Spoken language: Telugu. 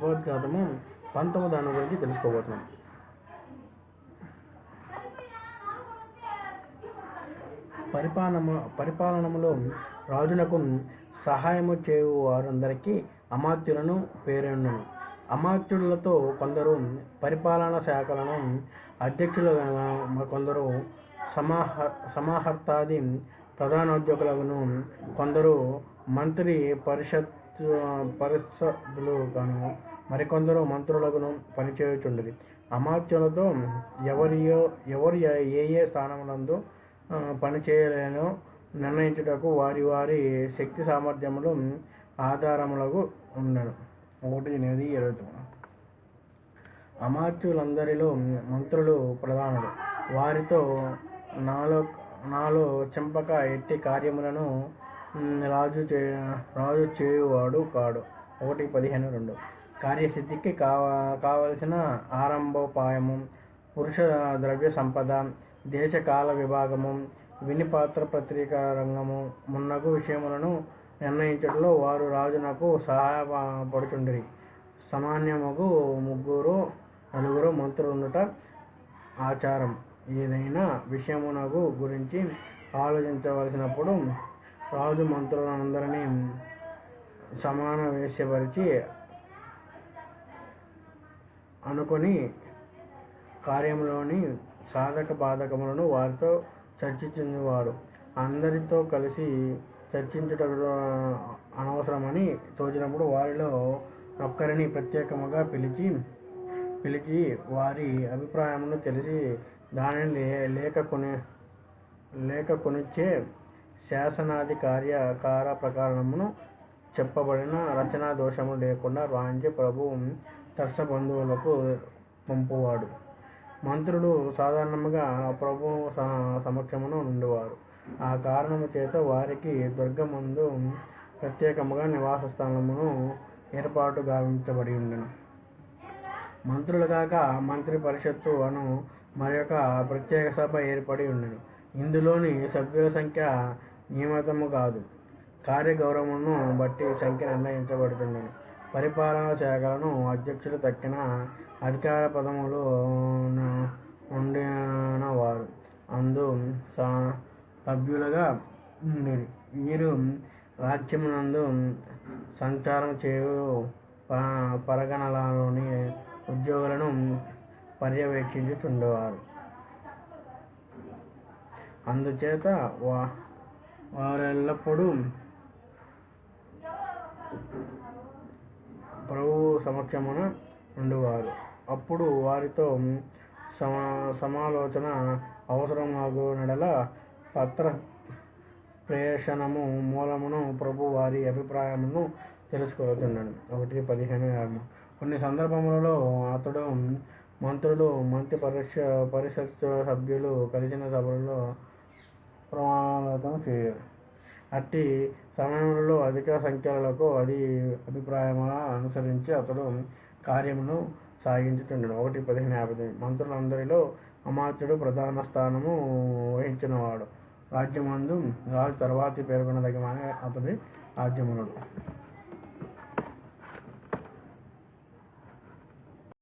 ఉపోద్ఘాతము 19 దాని గురించి తెలుసుకోబోతున్నాం. పరిపాలనములో రాజునకు సహాయము చేయు వారందరికీ అమాత్యులను పేరుండును. అమాత్యులతో కొందరు పరిపాలనా శాఖలను అధ్యక్షులుగా, కొందరు సమాహర్తాది ప్రధానోద్యోగులను, కొందరు మంత్రి పరిషత్తులుగాను, మరికొందరు మంత్రులుగాను పనిచేయుచుండిరి. అమాత్యులతో ఎవరు ఏ స్థానములందు పనిచేయలేనో నిర్ణయించుటకు వారి వారి శక్తి సామర్థ్యములు ఆధారములకు ఉండెను. 1:8-20. అమాత్యులందరిలో మంత్రులు ప్రధానులు. వారితో నాలో చెంపక ఎట్టి కార్యములను రాజు చేయువాడు కాడు. 1:15-2. కార్యసిద్ధికి కావలసిన ఆరంభోపాయము, పురుష ద్రవ్య సంపద, దేశ కాల విభాగము, వినిపాత్ర పత్రికా రంగము మున్నగు విషయములను నిర్ణయించడంలో వారు రాజునకు సహాయపడుచుండిరి. సామాన్యముగు 3-4 మంత్రులుండుట ఆచారం. ఏదైనా విషయమునగు గురించి ఆలోచించవలసినప్పుడు రాజు మంత్రులందరినీ సమావేశపరిచి అనుకొని కార్యములోని సాధక బాధకములను వారితో చర్చించువాడు. అందరితో కలిసి చర్చించుట అనవసరమని తోచినప్పుడు వారిలో ఒక్కరిని ప్రత్యేకముగా పిలిచి వారి అభిప్రాయమును తెలిసి దానిని లేఖ కొనిచ్చే శాసనాధికార ప్రకారమును చెప్పబడిన రచనా దోషము లేకుండా వ్రాయించి ప్రభువు తర్సబంధువులకు పంపువాడు. మంత్రులు సాధారణముగా ప్రభువు సమక్షమున నుండివారు. ఆ కారణము చేత వారికి దుర్గమందు ప్రత్యేకముగా నివాస స్థలమును ఏర్పాటు గావించబడి ఉండెను. మంత్రులు కాక మంత్రి పరిషత్తు అను మరొక ప్రత్యేక సభ ఏర్పడి ఉండెను. ఇందులోని సభ్యుల సంఖ్య నియమితము కాదు, కార్యగౌరవమును బట్టి సంఖ్య నిర్ణయించబడుతుండెను. పరిపాలనా శాఖలను అధ్యక్షులు తక్కిన అధికార పదములు ఉండినవారు అందు సభ్యులుగా ఉండిరి. వీరు రాజ్యమునందు సంచారం చేయు పరగణలలోని ఉద్యోగులను పర్యవేక్షించుచుండేవారు. అందుచేత వారెల్లప్పుడూ ప్రభువు సమక్షమున ఉండువారు. అప్పుడు వారితో సమాలోచన అవసరమగు నెడల పత్ర ప్రేషణము మూలమును ప్రభు వారి అభిప్రాయమును తెలుసుకొనుచుండెను. 1:15. కొన్ని సందర్భములలో అతడు మంత్రులు, మంత్రి పరిషత్ సభ్యులు కలిసిన సభలలో ప్రమాణం చేయరు. అట్టి సమయములలో అధిక సంఖ్యలకు అభిప్రాయముల అనుసరించి అతడు కార్యమును సాగించుచుండెను. 1:15-50. మంత్రులందరిలో అమాత్యుడు ప్రధాన స్థానము వహించినవాడు. రాజ్యమందు రాజు తరువాతి పేర్కొనదగిన అతడి రాజ్యమునుడు.